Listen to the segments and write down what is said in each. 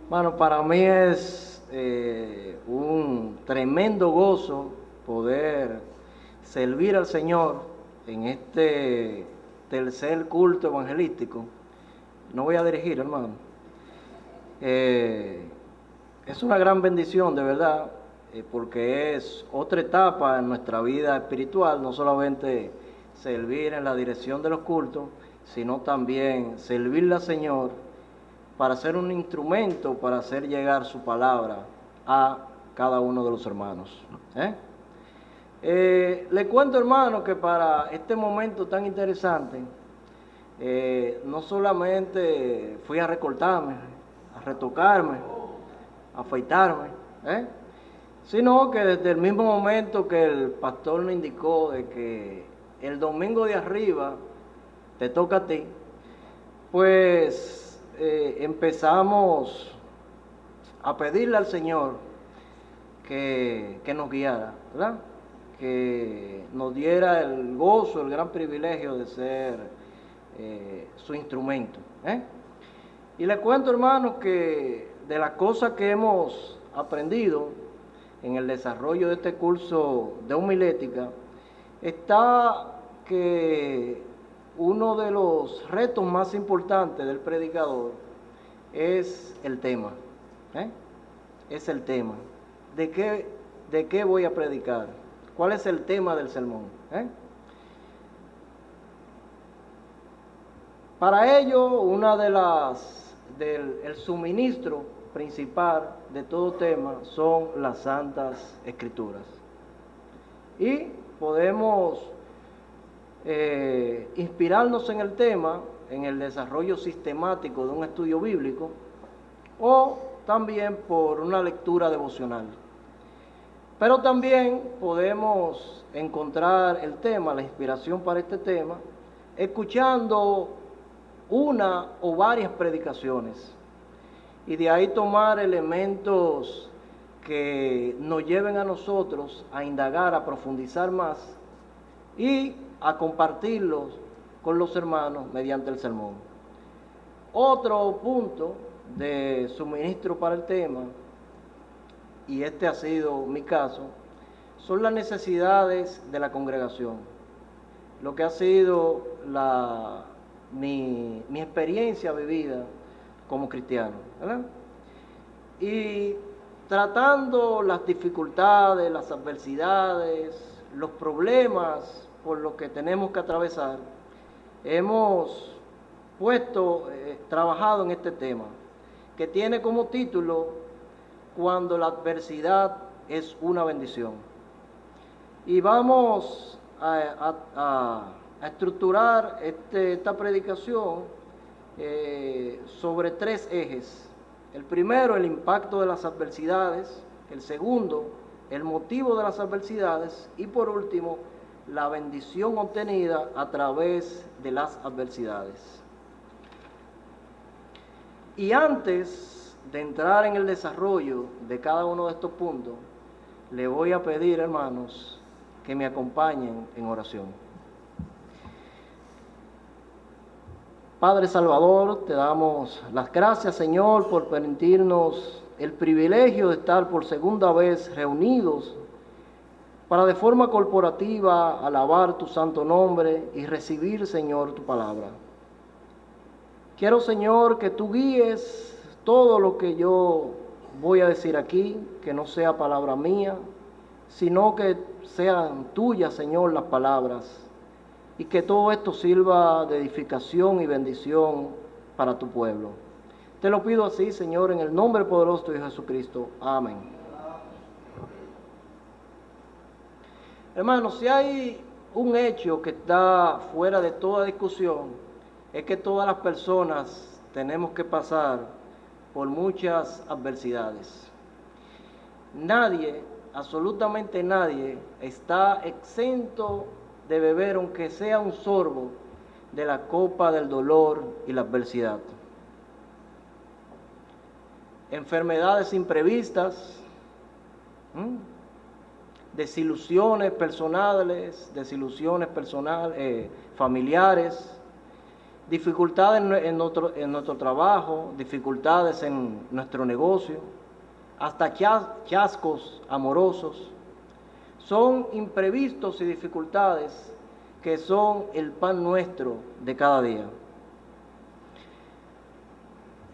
Bueno, para mí es un tremendo gozo poder servir al Señor en este tercer culto evangelístico. No voy a dirigir, hermano. Eh, es una gran bendición, de verdad, porque es otra etapa en nuestra vida espiritual, no solamente servir en la dirección de los cultos, sino también servirle al Señor para ser un instrumento para hacer llegar su palabra a cada uno de los hermanos. Le cuento, hermano, que para este momento tan interesante, no solamente fui a recortarme, a retocarme, a afeitarme, sino que desde el mismo momento que el pastor nos indicó de que el domingo de arriba te toca a ti, pues empezamos a pedirle al Señor que nos guiara, ¿verdad? Que nos diera el gozo, el gran privilegio de ser su instrumento. Y les cuento, hermanos, que de las cosas que hemos aprendido en el desarrollo de este curso de homilética, está que uno de los retos más importantes del predicador es el tema. Es el tema. ¿De qué voy a predicar? ¿Cuál es el tema del sermón? Para ello, el suministro principal de todo tema son las Santas Escrituras. Y podemos inspirarnos en el tema, en el desarrollo sistemático de un estudio bíblico, o también por una lectura devocional. Pero también podemos encontrar el tema, la inspiración para este tema, escuchando una o varias predicaciones, y de ahí tomar elementos que nos lleven a nosotros a indagar, a profundizar más y a compartirlos con los hermanos mediante el sermón. Otro punto de suministro para el tema, y este ha sido mi caso, son las necesidades de la congregación, lo que ha sido mi experiencia vivida como cristiano, ¿verdad? Y tratando las dificultades, las adversidades, los problemas por los que tenemos que atravesar, hemos trabajado en este tema, que tiene como título Cuando la adversidad es una bendición. Y vamos a estructurar esta predicación sobre tres ejes. El primero, el impacto de las adversidades. El segundo, el motivo de las adversidades. Y por último, la bendición obtenida a través de las adversidades. Y antes de entrar en el desarrollo de cada uno de estos puntos, le voy a pedir, hermanos, que me acompañen en oración. Padre Salvador, te damos las gracias, Señor, por permitirnos el privilegio de estar por segunda vez reunidos para de forma corporativa alabar tu santo nombre y recibir, Señor, tu palabra. Quiero, Señor, que tú guíes todo lo que yo voy a decir aquí, que no sea palabra mía, sino que sean tuyas, Señor, las palabras, y que todo esto sirva de edificación y bendición para tu pueblo. Te lo pido así, Señor, en el nombre poderoso de Jesucristo. Amén. Hermanos, si hay un hecho que está fuera de toda discusión, es que todas las personas tenemos que pasar por muchas adversidades. Nadie, absolutamente nadie, está exento de beber, aunque sea un sorbo, de la copa del dolor y la adversidad. Enfermedades imprevistas, desilusiones personales, familiares, dificultades en nuestro trabajo, dificultades en nuestro negocio, hasta chascos amorosos. Son imprevistos y dificultades que son el pan nuestro de cada día.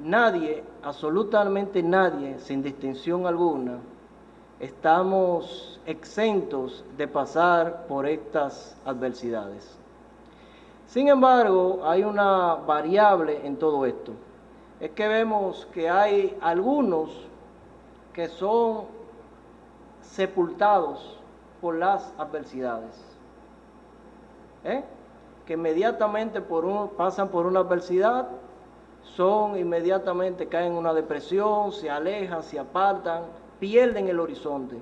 Nadie, absolutamente nadie, sin distinción alguna, estamos exentos de pasar por estas adversidades. Sin embargo, hay una variable en todo esto. Es que vemos que hay algunos que son sepultados por las adversidades. Que inmediatamente pasan por una adversidad, inmediatamente caen en una depresión, se alejan, se apartan, pierden el horizonte.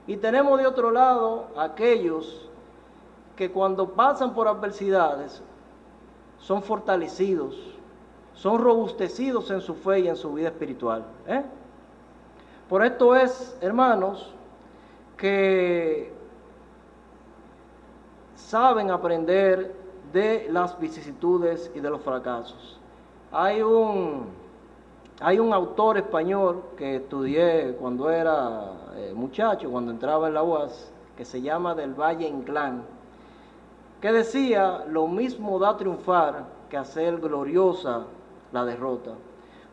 Y tenemos de otro lado aquellos que cuando pasan por adversidades son fortalecidos, son robustecidos en su fe y en su vida espiritual. Por esto es, hermanos, que saben aprender de las vicisitudes y de los fracasos. Hay un autor español que estudié cuando era muchacho, cuando entraba en la UAS, que se llama Del Valle Inclán, que decía: lo mismo da triunfar que hacer gloriosa la derrota.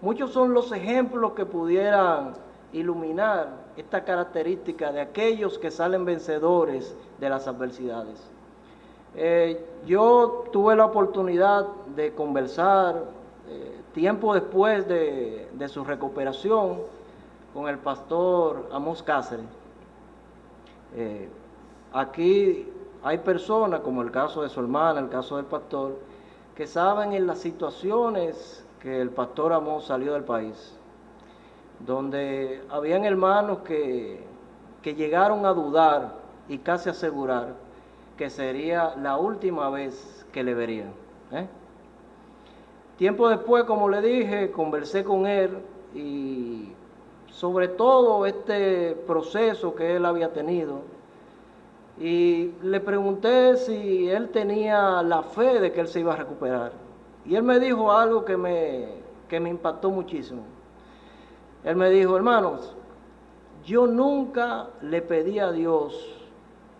Muchos son los ejemplos que pudieran iluminar esta característica de aquellos que salen vencedores de las adversidades. Yo tuve la oportunidad de conversar tiempo después de su recuperación con el pastor Amós Cáceres. Aquí hay personas, como el caso de su hermana, el caso del pastor, que saben en las situaciones que el pastor Amós salió del país, donde habían hermanos que llegaron a dudar y casi asegurar que sería la última vez que le verían. Tiempo después, como le dije, conversé con él y sobre todo este proceso que él había tenido, y le pregunté si él tenía la fe de que él se iba a recuperar. Y él me dijo algo que me impactó muchísimo. Él me dijo: hermanos, yo nunca le pedí a Dios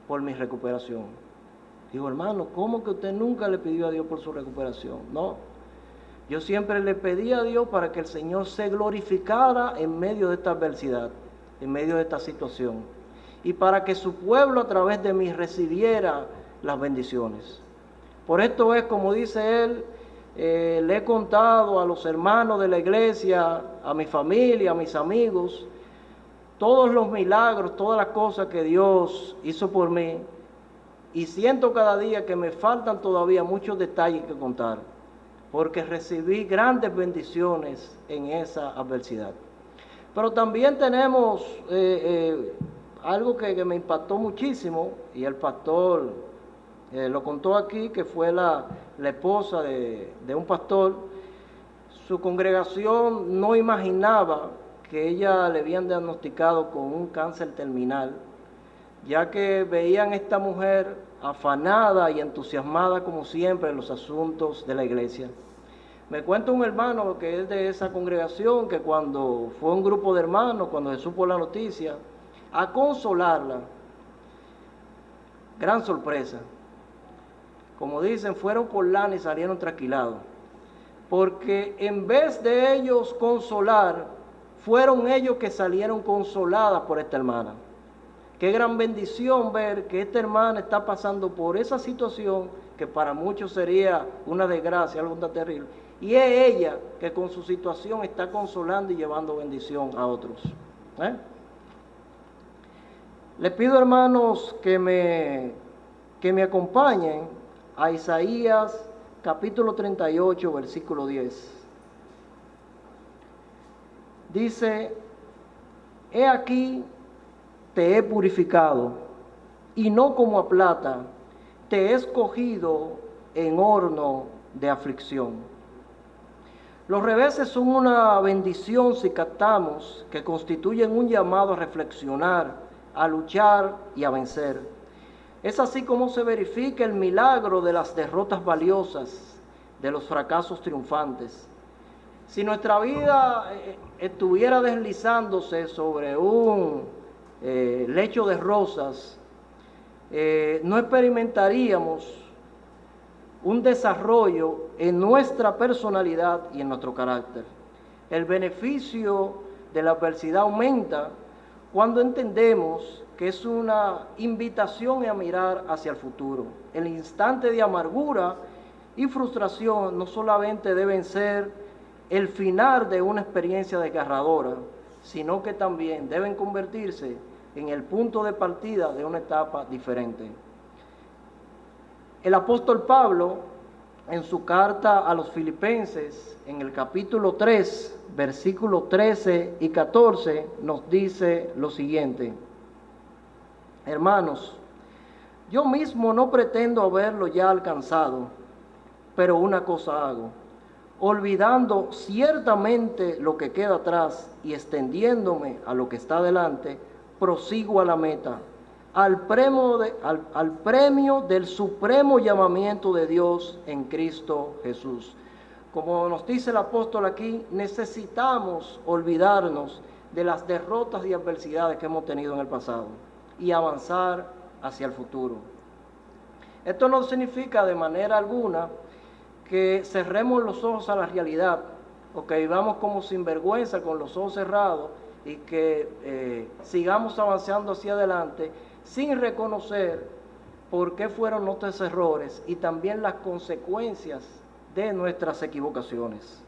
por mi recuperación. Digo: hermano, ¿cómo que usted nunca le pidió a Dios por su recuperación? No, yo siempre le pedí a Dios para que el Señor se glorificara en medio de esta adversidad, en medio de esta situación, y para que su pueblo a través de mí recibiera las bendiciones. Por esto es, como dice él, le he contado a los hermanos de la iglesia, a mi familia, a mis amigos, todos los milagros, todas las cosas que Dios hizo por mí, y siento cada día que me faltan todavía muchos detalles que contar, porque recibí grandes bendiciones en esa adversidad. Pero también tenemos algo que me impactó muchísimo, y el pastor lo contó aquí, que fue la esposa de un pastor. Su congregación no imaginaba que ella le habían diagnosticado con un cáncer terminal, ya que veían a esta mujer afanada y entusiasmada como siempre en los asuntos de la iglesia. Me cuenta un hermano que es de esa congregación que cuando fue un grupo de hermanos, cuando se supo la noticia, a consolarla, gran sorpresa. Como dicen, fueron por lana y salieron trasquilados, porque en vez de ellos consolar, fueron ellos que salieron consoladas por esta hermana. Qué gran bendición ver que esta hermana está pasando por esa situación que para muchos sería una desgracia, algo tan terrible. Y es ella que con su situación está consolando y llevando bendición a otros. Les pido, hermanos, que me acompañen a Isaías capítulo 38, versículo 10. Dice: he aquí te he purificado, y no como a plata, te he escogido en horno de aflicción. Los reveses son una bendición si captamos que constituyen un llamado a reflexionar, a luchar y a vencer. Es así como se verifica el milagro de las derrotas valiosas, de los fracasos triunfantes. Si nuestra vida estuviera deslizándose sobre un lecho de rosas, no experimentaríamos un desarrollo en nuestra personalidad y en nuestro carácter. El beneficio de la adversidad aumenta cuando entendemos que es una invitación a mirar hacia el futuro. El instante de amargura y frustración no solamente deben ser el final de una experiencia desgarradora, sino que también deben convertirse en el punto de partida de una etapa diferente. El apóstol Pablo, en su carta a los Filipenses, en el capítulo 3, versículos 13 y 14, nos dice lo siguiente: hermanos, yo mismo no pretendo haberlo ya alcanzado, pero una cosa hago, olvidando ciertamente lo que queda atrás y extendiéndome a lo que está delante, prosigo a la meta, al premio del supremo llamamiento de Dios en Cristo Jesús. Como nos dice el apóstol aquí, necesitamos olvidarnos de las derrotas y adversidades que hemos tenido en el pasado y avanzar hacia el futuro. Esto no significa de manera alguna que cerremos los ojos a la realidad o que vivamos como sinvergüenza con los ojos cerrados y que sigamos avanzando hacia adelante sin reconocer por qué fueron nuestros errores y también las consecuencias de nuestras equivocaciones.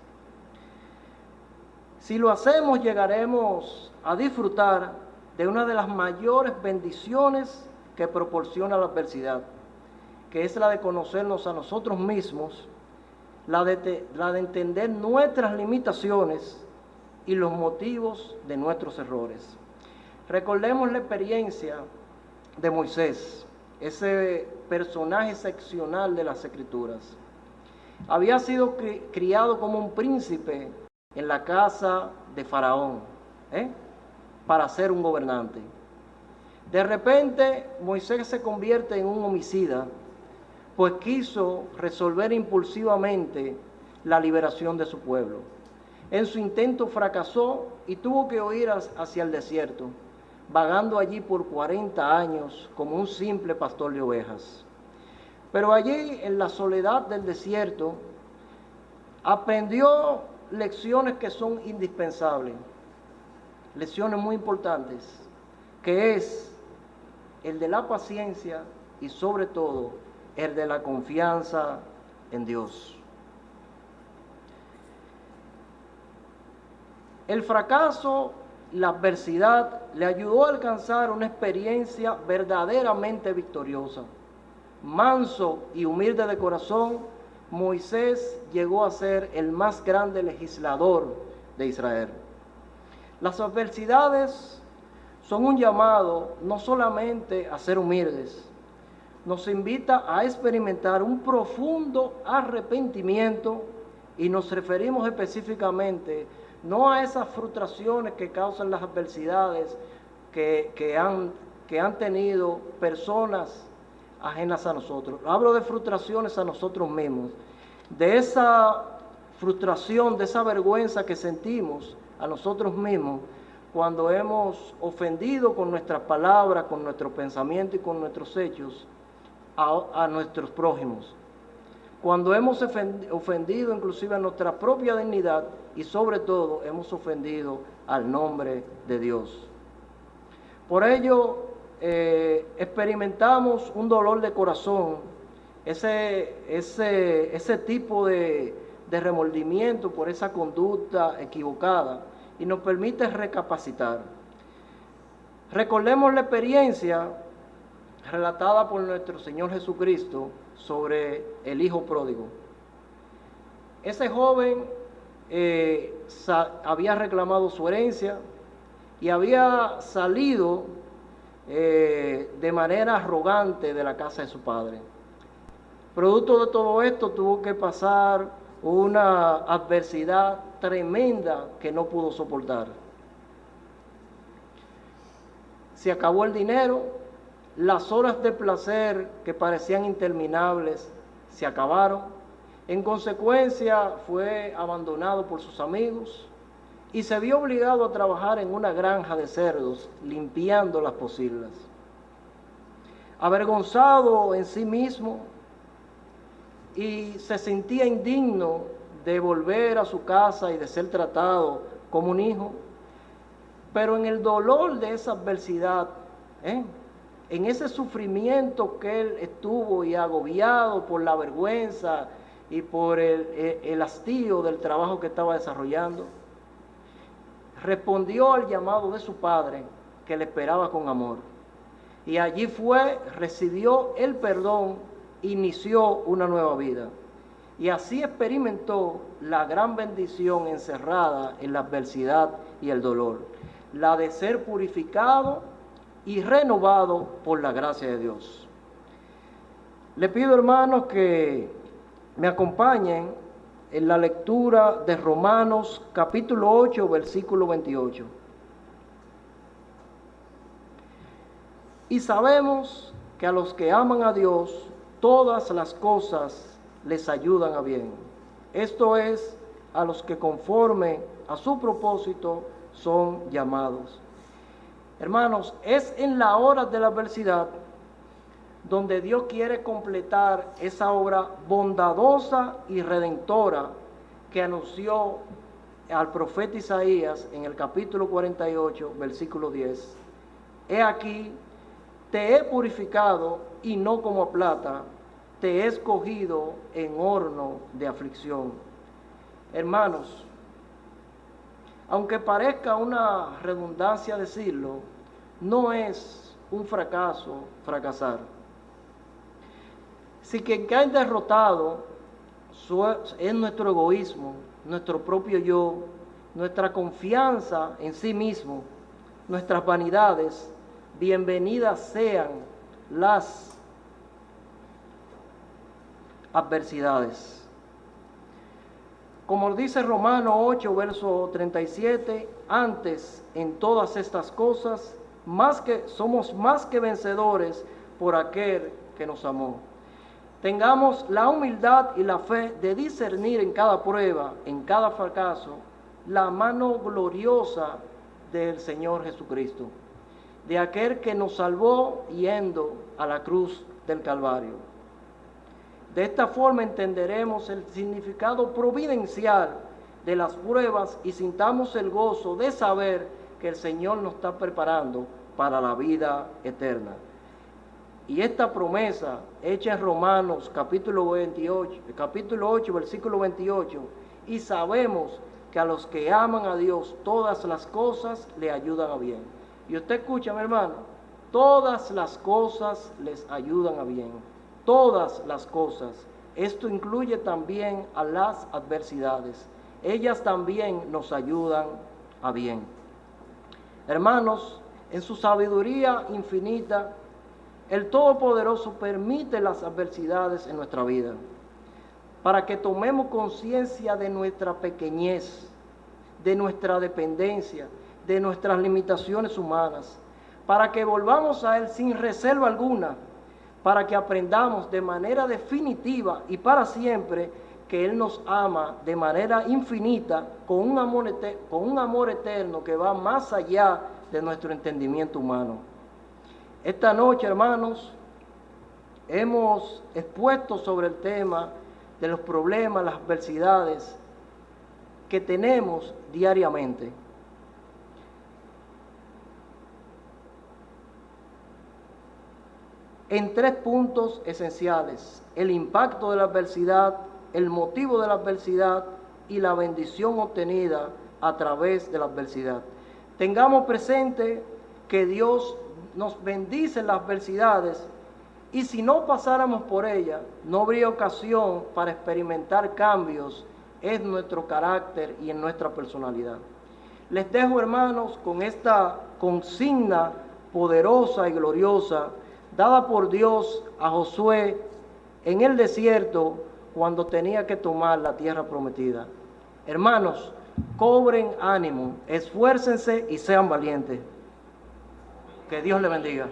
Si lo hacemos, llegaremos a disfrutar de una de las mayores bendiciones que proporciona la adversidad, que es la de conocernos a nosotros mismos, la de entender nuestras limitaciones y los motivos de nuestros errores. Recordemos la experiencia de Moisés, ese personaje excepcional de las Escrituras. Había sido criado como un príncipe en la casa de Faraón, para ser un gobernante. De repente, Moisés se convierte en un homicida, pues quiso resolver impulsivamente la liberación de su pueblo. En su intento fracasó y tuvo que huir hacia el desierto, vagando allí por 40 años como un simple pastor de ovejas. Pero allí, en la soledad del desierto, aprendió lecciones que son indispensables, lecciones muy importantes, que es el de la paciencia y sobre todo el de la confianza en Dios. El fracaso, la adversidad, le ayudó a alcanzar una experiencia verdaderamente victoriosa. Manso y humilde de corazón, Moisés llegó a ser el más grande legislador de Israel. Las adversidades son un llamado no solamente a ser humildes, nos invita a experimentar un profundo arrepentimiento y nos referimos específicamente no a esas frustraciones que causan las adversidades que han tenido personas ajenas a nosotros. Hablo de frustraciones a nosotros mismos, de esa frustración, de esa vergüenza que sentimos a nosotros mismos cuando hemos ofendido con nuestras palabras, con nuestro pensamiento y con nuestros hechos a nuestros prójimos. Cuando hemos ofendido inclusive a nuestra propia dignidad y sobre todo hemos ofendido al nombre de Dios. Por ello, experimentamos un dolor de corazón, ese tipo de remordimiento por esa conducta equivocada y nos permite recapacitar. Recordemos la experiencia relatada por nuestro Señor Jesucristo sobre el hijo pródigo. Ese joven había reclamado su herencia y había salido de manera arrogante de la casa de su padre. Producto de todo esto tuvo que pasar una adversidad tremenda que no pudo soportar. Se acabó el dinero, las horas de placer que parecían interminables se acabaron En consecuencia, fue abandonado por sus amigos y se vio obligado a trabajar en una granja de cerdos, limpiando las pocilgas. Avergonzado en sí mismo y se sentía indigno de volver a su casa y de ser tratado como un hijo, pero en el dolor de esa adversidad, en ese sufrimiento que él estuvo y agobiado por la vergüenza y por el hastío del trabajo que estaba desarrollando, respondió al llamado de su padre, que le esperaba con amor. Y allí recibió el perdón, inició una nueva vida. Y así experimentó la gran bendición encerrada en la adversidad y el dolor, la de ser purificado y renovado por la gracia de Dios. Le pido, hermanos, que me acompañen en la lectura de Romanos capítulo 8, versículo 28. Y sabemos que a los que aman a Dios, todas las cosas les ayudan a bien. Esto es, a los que conforme a su propósito son llamados. Hermanos, es en la hora de la adversidad donde Dios quiere completar esa obra bondadosa y redentora que anunció al profeta Isaías en el capítulo 48, versículo 10. He aquí, te he purificado y no como plata, te he escogido en horno de aflicción. Hermanos, aunque parezca una redundancia decirlo, no es un fracaso fracasar. Si quien cae derrotado es nuestro egoísmo, nuestro propio yo, nuestra confianza en sí mismo, nuestras vanidades, bienvenidas sean las adversidades. Como dice Romanos 8, verso 37, antes en todas estas cosas, somos más que vencedores por aquel que nos amó. Tengamos la humildad y la fe de discernir en cada prueba, en cada fracaso, la mano gloriosa del Señor Jesucristo, de aquel que nos salvó yendo a la cruz del Calvario. De esta forma entenderemos el significado providencial de las pruebas y sintamos el gozo de saber que el Señor nos está preparando para la vida eterna. Y esta promesa hecha en Romanos capítulo 8, versículo 28, y sabemos que a los que aman a Dios todas las cosas le ayudan a bien. Y usted escucha, mi hermano, todas las cosas les ayudan a bien. Todas las cosas. Esto incluye también a las adversidades. Ellas también nos ayudan a bien. Hermanos, en su sabiduría infinita, el Todopoderoso permite las adversidades en nuestra vida para que tomemos conciencia de nuestra pequeñez, de nuestra dependencia, de nuestras limitaciones humanas, para que volvamos a Él sin reserva alguna, para que aprendamos de manera definitiva y para siempre que Él nos ama de manera infinita, con un amor eterno que va más allá de nuestro entendimiento humano. Esta noche, hermanos, hemos expuesto sobre el tema de los problemas, las adversidades que tenemos diariamente. En 3 puntos esenciales: el impacto de la adversidad, el motivo de la adversidad y la bendición obtenida a través de la adversidad. Tengamos presente que Dios nos bendice en las adversidades y si no pasáramos por ellas, no habría ocasión para experimentar cambios en nuestro carácter y en nuestra personalidad. Les dejo, hermanos, con esta consigna poderosa y gloriosa dada por Dios a Josué en el desierto cuando tenía que tomar la tierra prometida. Hermanos, cobren ánimo, esfuércense y sean valientes. Que Dios les bendiga.